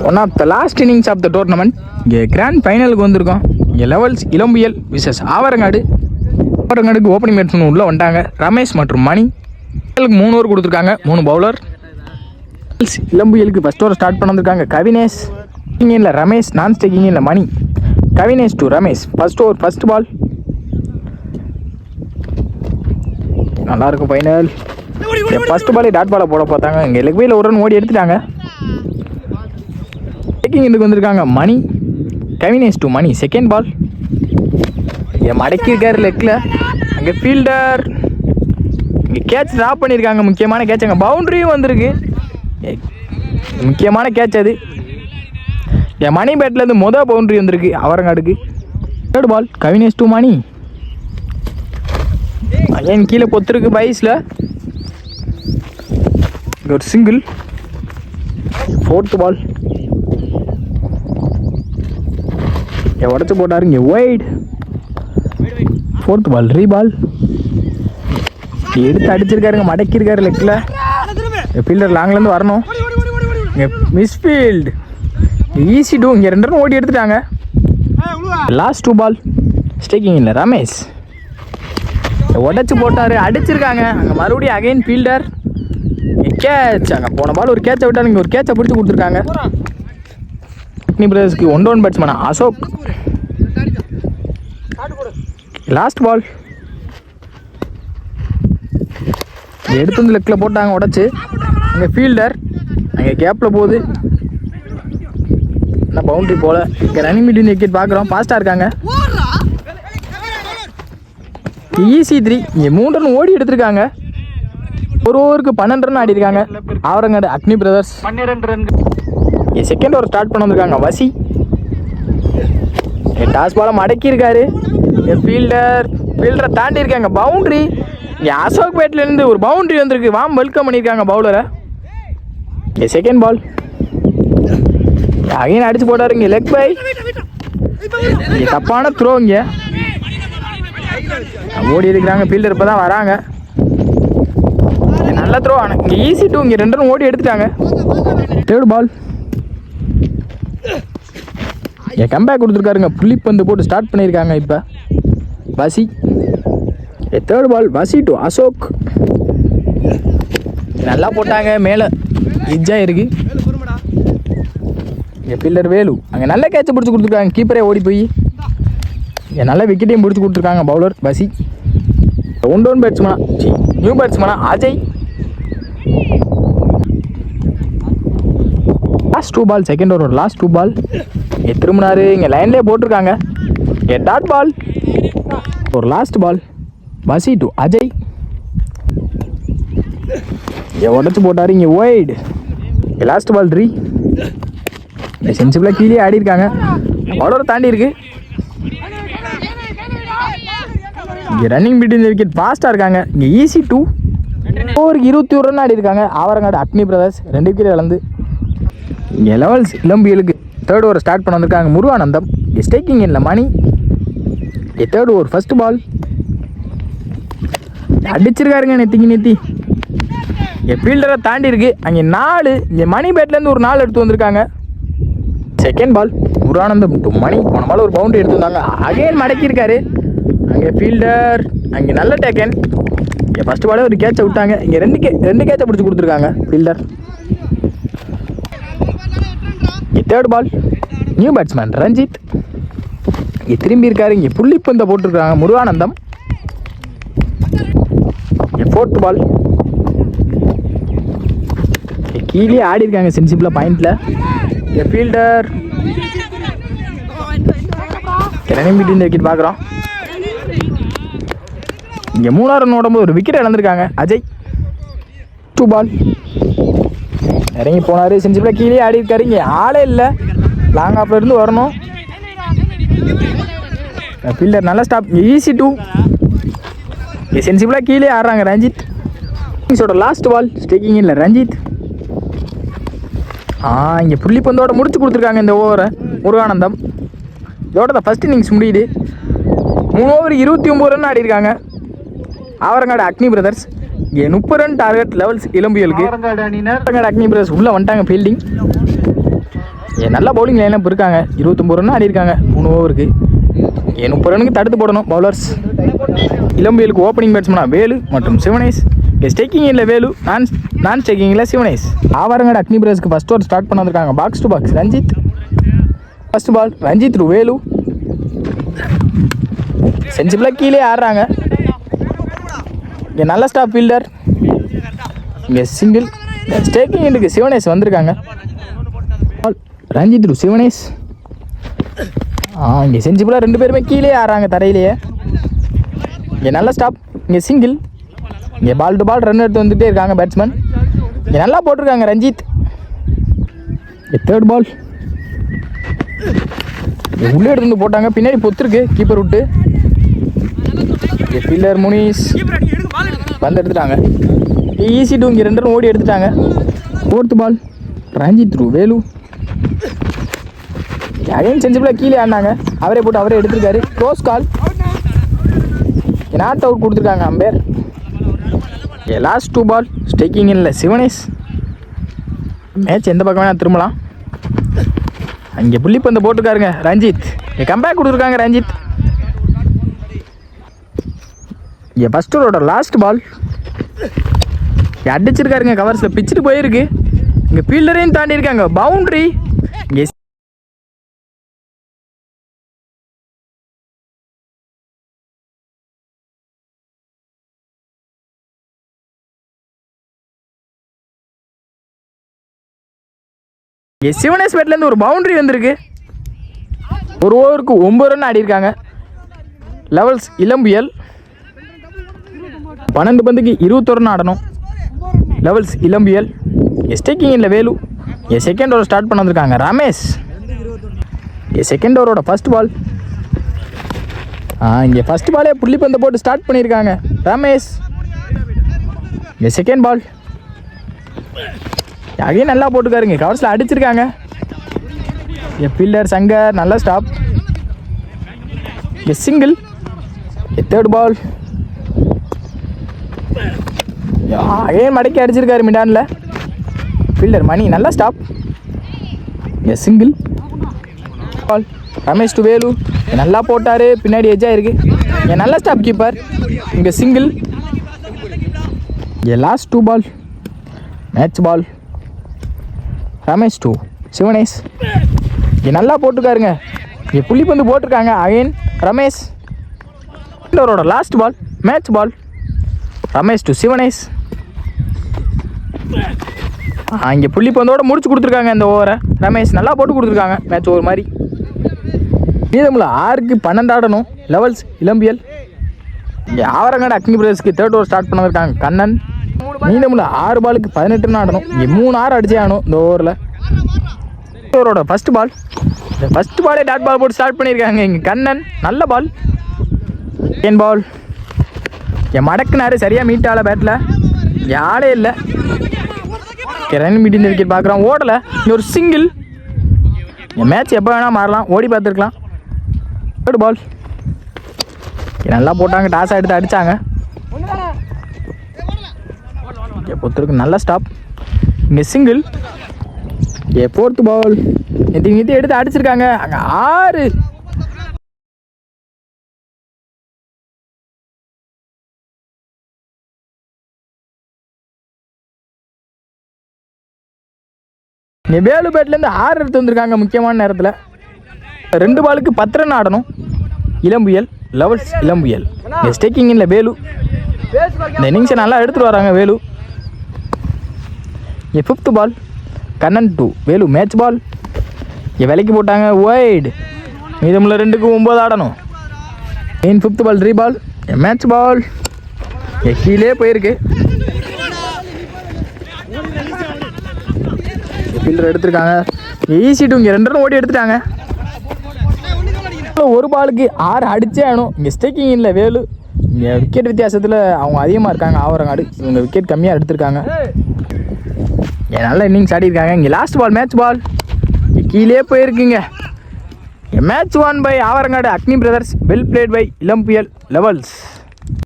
One of the last innings of the tournament. இங்கே grand ஃபைனலுக்கு வந்திருக்கோம். இங்கே லெவல்ஸ் இளம்பியல் விசஸ் ஆவரங்காடு. ஆவரங்காடுக்கு ஓப்பனிங் பேட்ஸ்மேன் உள்ளே வந்துட்டாங்க, ரமேஷ் மற்றும் மணி. 3 ஓவர் கொடுத்துருக்காங்க, 3 பவுலர். இளம்பியலுக்கு ஃபஸ்ட் ஓவர் ஸ்டார்ட் பண்ண வந்திருக்காங்க கவினேஷ். ஸ்டேக்கிங்கில் ரமேஷ், நான் ஸ்டேக்கிங்கில் Mani. Kavinesh to Ramesh. First over first ball. நல்லாயிருக்கும் ஃபைனல். ஃபஸ்ட் பாலே டாட் பாலை போட பார்த்தாங்க. இங்கே லெக் பையில் ஒரு ரன் ஓடி எடுத்துட்டாங்க. டேக்கிங் வந்திருக்காங்க Mani. Kavinesh to Mani. Second ball. இங்கே மடக்கியிருக்காரு லெக்கில். அங்கே ஃபீல்டர் இங்கே கேட்ச் ட்ராப் பண்ணியிருக்காங்க. முக்கியமான கேட்ச். அங்கே பவுண்ட்ரியும் வந்திருக்கு. முக்கியமான கேட்ச் அது. என் மணி பேட்லேருந்து மொதல் பவுண்ட்ரி வந்திருக்கு ஆவரங்காடுக்கு. Third ball. Kavinesh to Mani. Again கீழே பொத்துருக்கு பைஸில். ஒரு சிங்கிள். ஃபோர்த் பால். இங்கே உடச்சி போட்டார். இங்கே ஒயிட். ஃபோர்த் பால். ரீபால். எடுத்து அடிச்சிருக்காருங்க, மடக்கியிருக்காரு லெக்கில். ஃபீல்டர் லாங்லேருந்து வரணும். இங்கே மிஸ்ஃபீல்டு. Easy two. இங்கே 2 ரன் ஓடி எடுத்துட்டாங்க. Last 2 ball. ஸ்டேக்கிங் இல்லை ரமேஷ். உடச்சி போட்டார், அடிச்சிருக்காங்க. அங்கே மறுபடியும் அகைன் ஃபீல்டர். கேட்ச். அங்கே போன பால் ஒரு கேட்சை விட்டால் இங்கே ஒரு கேட்சை பிடிச்சி கொடுத்துருக்காங்க. பிரதர்ஸ்க்கு 1 டவுன் பேட்ஸ்மேனா அசோக். Last ball. எடுத்து வந்து லெக்கில் போட்டாங்க உடச்சி. அங்கே ஃபீல்டர் அங்கே கேப்பில் போகுது. என்ன பவுண்ட்ரி போல். இங்கே ரன்னிங் மீடியம் விக்கெட் பார்க்குறோம். ஃபாஸ்ட்டாக இருக்காங்க. ஈஸி 3. இங்கே 3 ரன் ஓடி எடுத்திருக்காங்க. ஒரு ஓவருக்கு 12 ரன் ஆடி இருக்காங்க ஆவரங்காடு அக்னி பிரதர்ஸ். 12 ரன். இங்கே செகண்ட் ஓவர் ஸ்டார்ட் பண்ண வந்திருக்காங்க வசி. டாஸ் பாலை மடக்கியிருக்காரு. ஃபீல்டரை தாண்டி இருக்காங்க. பவுண்ட்ரி. இங்கே அசோக் பேட்லேருந்து ஒரு பவுண்ட்ரி வந்திருக்கு. வாம் வெல்கம் பண்ணியிருக்காங்க பவுலரை. இங்கே செகண்ட் பால். அகைன் அடிச்சு போட்டார். இங்கே லெக் பை. இங்கே தப்பான த்ரோ. இங்கே ஓடி இருக்கிறாங்க. ஃபீல்டர் இப்போ தான் வராங்க. நல்ல த்ரோ. ஆனால் இங்கே ஈஸி டூ. இங்கே 2 ரன் ஓடி எடுத்துட்டாங்க. தேர்ட் பால். என் கம்பேக் கொடுத்துருக்காருங்க. புள்ளிப்பந்து போட்டு ஸ்டார்ட் பண்ணியிருக்காங்க இப்போ Vasi. Third ball. Vasi to Ashok. நல்லா போட்டாங்க. மேலே இஜ்ஜாக இருக்கு. இங்கே ஃபீல்டர் வேலு. அங்கே நல்ல கேட்சை பிடிச்சி கொடுத்துருக்காங்க. கீப்பரே ஓடி போய் இங்கே நல்ல விக்கெட்டையும் பிடிச்சி கொடுத்துருக்காங்க பவுலர் வசி. 1 டவுன் பேட்ஸ்மேனா நியூ பேட்ஸ்மேனா அஜய். லாஸ்ட் 2 பால். செகண்ட் ஓவர் லாஸ்ட் 2 பால். இங்கே திரும்பினாரு. இங்கே லைன்லேயே போட்டிருக்காங்க. இங்கே டாட் பால். ஒரு last ball. Vasi to Ajay. இங்கே உடச்சி போட்டார். இங்கே ஒயிட். Last ball. சென்சிபிளாக கீழே ஆடி இருக்காங்க. பவுலரை தாண்டி இருக்கு. இங்கே ரன்னிங் பிட்வீன் தி விக்கெட் ஃபாஸ்ட்டாக இருக்காங்க. இங்கே ஈஸி 2. ஓவருக்கு 21 ரன் ஆடி இருக்காங்க ஆவரங்காடு அக்னி பிரதர்ஸ். 2 விக்கெட் இழந்து. இங்கே லெவல்ஸ் இளம்பியலுக்கு தேர்ட் ஓவர் ஸ்டார்ட் பண்ண வந்திருக்காங்க முருகானந்தம். ஸ்டேக்கிங் இல்லை Mani. Third over first ball. அடிச்சிருக்காருங்க நெத்தி. இங்கே ஃபீல்டரை தாண்டி இருக்கு. அங்கே 4. இங்கே மணி பேட்லேருந்து ஒரு 4 எடுத்து வந்திருக்காங்க. Second ball. Muruganandam to Mani. போன பால் ஒரு பவுண்டரி எடுத்து வந்தாங்க. அகைன் மடக்கியிருக்காரு. அங்கே ஃபீல்டர். அங்கே நல்ல டேக்கன். இங்கே ஃபஸ்ட் பாலே ஒரு கேட்சை விட்டாங்க. இங்கே 2 கேட்சை பிடிச்சி கொடுத்துருக்காங்க fielder. Third ball. New batsman Ranjith. இங்கே திரும்பி இருக்காரு. இங்கே புள்ளிப்பந்தை போட்டிருக்காங்க முருகானந்தம். இங்கே ஃபோர்த் பால். கீழே ஆடி இருக்காங்க சென்சிபிளாக பாயிண்டில். இங்கே fielder. Running between the wicket பார்க்குறோம். இங்கே 3 ரன் ஓடும்போது ஒரு விக்கெட் இழந்திருக்காங்க அஜய். 2 பால். இறங்கி போனார். சென்சிபிளாக கீழே ஆடி இருக்காரு. இங்கே ஆளே இல்லை. லாங் ஆஃப்ல இருந்து வரணும். ஃபீல்டர் நல்லா ஸ்டாப். ஈஸி 2. இங்கே சென்சிபிளாக கீழே ஆடுறாங்க ரஞ்சித். இன்னிங்ஸோட லாஸ்ட் பால். ஸ்டேக்கிங் இல்லை ரஞ்சித். இங்கே புள்ளிப்பந்தோட முடிச்சு கொடுத்துருக்காங்க இந்த ஓவரை முருகானந்தம். இதோட தான் ஃபஸ்ட் இன்னிங்ஸ் முடியுது. 3 ஓவர் 29 ரன் ஆடி இருக்காங்க ஆவரங்காடு அக்னி பிரதர்ஸ். இங்கே 30 run target levels இளம்பியலுக்கு. Avarangadu Agni brothers உள்ளே வந்துட்டாங்க ஃபீல்டிங். நல்லா பவுலிங் லைன் இப்போ இருக்காங்க. 29 ரன் ஆடி இருக்காங்க 3 ஓவருக்கு. 30 ரனுக்கு தடுத்து போடணும் பவுலர்ஸ். இளம்பியலுக்கு ஓப்பனிங் பேட்ஸ்மேனாக வேலு மற்றும் சிவனேஷ். ஸ்டேக்கிங் இல்லை வேலு, நான் ஸ்டேக்கிங்கில் சிவனேஷ். ஆவரங்காடு அக்னி பிரதர்ஸ்க்கு ஃபஸ்ட் ஓவர் ஸ்டார்ட் பண்ண வந்திருக்காங்க. Box to box Ranjith. First ball Ranjith to Velu. சென்சிபிளாக கீழே ஆடுறாங்க. இங்கே நல்ல ஸ்டாப் ஃபீல்டர். இங்கே சிங்கிள். ஸ்டேக்கிங் எண்டுக்கு சிவனேஷ் வந்திருக்காங்க. ரஞ்சித் டு சிவனேஷ். இங்கே சென்சிபிளாக 2 பேருமே கீழே ஆடுறாங்க தரையிலேயே. இங்கே நல்ல ஸ்டாப். இங்கே சிங்கிள். இங்கே பால் டு பால் ரன் எடுத்து வந்துகிட்டே இருக்காங்க பேட்ஸ்மேன். இங்கே நல்லா போட்டிருக்காங்க ரஞ்சித். இங்கே தேர்ட் பால் உள்ளே எடுத்து வந்து போட்டாங்க. பின்னாடி பொத்துருக்கு கீப்பர் விட்டு. ஃபீல்டர் முனிஸ் வந்து எடுத்துட்டாங்க. Easy two. இங்கே 2 ரன் ஓடி எடுத்துட்டாங்க. Fourth ball Ranjith through Velu. Again சென்சிபிளாக கீழே ஆடினாங்க. அவரே போட்டு அவரே எடுத்திருக்காரு. Close call. நாட் அவுட் கொடுத்துருக்காங்க அம்பேர். லாஸ்ட் 2 பால் ஸ்டேக்கிங் இல்லை சிவனேஷ். மேட்ச் எந்த பக்கம் வேணால் திரும்பலாம். அங்கே புள்ளி பந்து போட்டுருக்காருங்க ரஞ்சித். கம்பேக் கொடுத்துருக்காங்க ரஞ்சித். இங்கே ஃபர்ஸ்ட் ஓவரோட லாஸ்ட் பால் அடிச்சிருக்காருங்க. கவர்ஸில் பிச்சுட்டு போயிருக்கு. இங்கே ஃபீல்டரையும் தாண்டி இருக்காங்க. பவுண்ட்ரி. இங்கே சிவனேஷ் பேட்லேருந்து ஒரு பவுண்டரி வந்திருக்கு. ஒரு ஓவருக்கு 9 ரன் ஆடி இருக்காங்க. லெவல்ஸ் இளம்பியல். 12 பந்துக்கு 21 ரன் ஆடணும். லெவல்ஸ் இளம்பியல். ஸ்டேக்கிங் இல்லை வேலு. செகண்ட் ஓவர் ஸ்டார்ட் பண்ண வந்திருக்காங்க ரமேஷ். செகண்ட் ஓவரோட ஃபர்ஸ்ட் பால். இங்கே ஃபர்ஸ்ட் பாலே புள்ளி பந்தை போட்டு ஸ்டார்ட் பண்ணியிருக்காங்க ரமேஷ். செகண்ட் பால் அகையும் நல்லா போட்டுக்காருங்க. கவர்ஸில் அடிச்சிருக்காங்க. ஃபீல்டர் சங்கர் நல்ல stop. Single. Third ball again மடக்கி அடிச்சிருக்காரு மிடானில். ஃபீல்டர் மணி நல்ல stop. Single ball Ramesh to Velu. நல்லா போட்டார். பின்னாடி எஜ்ஜாக இருக்குது. நல்ல ஸ்டாப் கீப்பர். இங்கே single. Last 2 ball match ball Ramesh to Sivanesh. நல்லா போட்டுருக்காருங்க. புள்ளி பந்து போட்டிருக்காங்க அகைன் ரமேஷ். அவரோட last ball match ball Ramesh to Sivanesh. இங்கே புள்ளி பந்தோட முடிச்சு கொடுத்துருக்காங்க இந்த ஓவரை. ரமேஷ் நல்லா போட்டு கொடுத்துருக்காங்க மேட்ச் ஓவர் மாதிரி. மீதமுள்ள 6க்கு 12 ஆடணும். லெவல்ஸ் இளம்பியல். இங்கே ஆவரங்காடு அக்னி பிரதர்ஸ்க்கு தேர்ட் ஓவர் ஸ்டார்ட் பண்ணிருக்காங்க கண்ணன். மீதமுள்ள 6 பாலுக்கு 18 ரன் ஆடணும். இங்கே 3 6 அடிச்சே ஆகணும் இந்த ஓவரில். ஓவரோட ஃபர்ஸ்ட் பால். இந்த ஃபர்ஸ்ட் பாலே டாட் பால் போட்டு ஸ்டார்ட் பண்ணியிருக்காங்க இங்கே கண்ணன். நல்ல பால். Second ball மடக்குனாரு. சரியாக மீட் ஆகலை பேட்டில். ஆளே இல்லை. ரன் மீட் இந்த விக்கெட் பார்க்குறோம். ஓடலை. இங்கே ஒரு சிங்கிள். மேட்ச் எப்போ வேணால் மாறலாம். ஓடி பார்த்துருக்கலாம். தேர்ட் பால் நல்லா போட்டாங்க. டாஸாக எடுத்து அடித்தாங்க. பொறுத்தருக்கு நல்ல ஸ்டாப். இங்கே சிங்கிள். ஃபோர்த் பால் நித்தி எடுத்து அடிச்சிருக்காங்க. அங்கே 6. இங்கே வேலு பேட்லேருந்து 6 எடுத்து வந்திருக்காங்க முக்கியமான நேரத்தில். 2 பாலுக்கு 10 ரன் ஆடணும். இளம்புயல் லெவல்ஸ் இளம்புயல். ஸ்டேக்கிங் இல்லை வேலு. இந்த இன்னிங்ஸை நல்லா எடுத்துகிட்டு வராங்க Velu. Fifth ball Kannan to Velu match ball. விலைக்கு போட்டாங்க வைடு. மீதமுள்ள 2க்கு 9 ஆடணும். Main fifth ball reball match ball. கீழே போயிருக்கு. ஃபீல்டர் எடுத்திருக்காங்க. Easy two. இங்கே 2 ரன் ஓடி எடுத்துட்டாங்க. ஒரு பாலுக்கு 6 அடிச்சே ஆகணும். இங்கே ஸ்டேக்கிங் இல்லை வேலு. இங்கே விக்கெட் வித்தியாசத்தில் அவங்க அதிகமாக இருக்காங்க ஆவரங்காடு. இவங்க விக்கெட் கம்மியாக எடுத்திருக்காங்க. நல்ல இன்னிங்ஸ் ஆடிருக்காங்க. இங்கே லாஸ்ட் பால் மேட்ச் பால். கீழே போயிருக்குங்க. Match 1 by Avarangadu Agni brothers. Well played by Ilambiyal levels.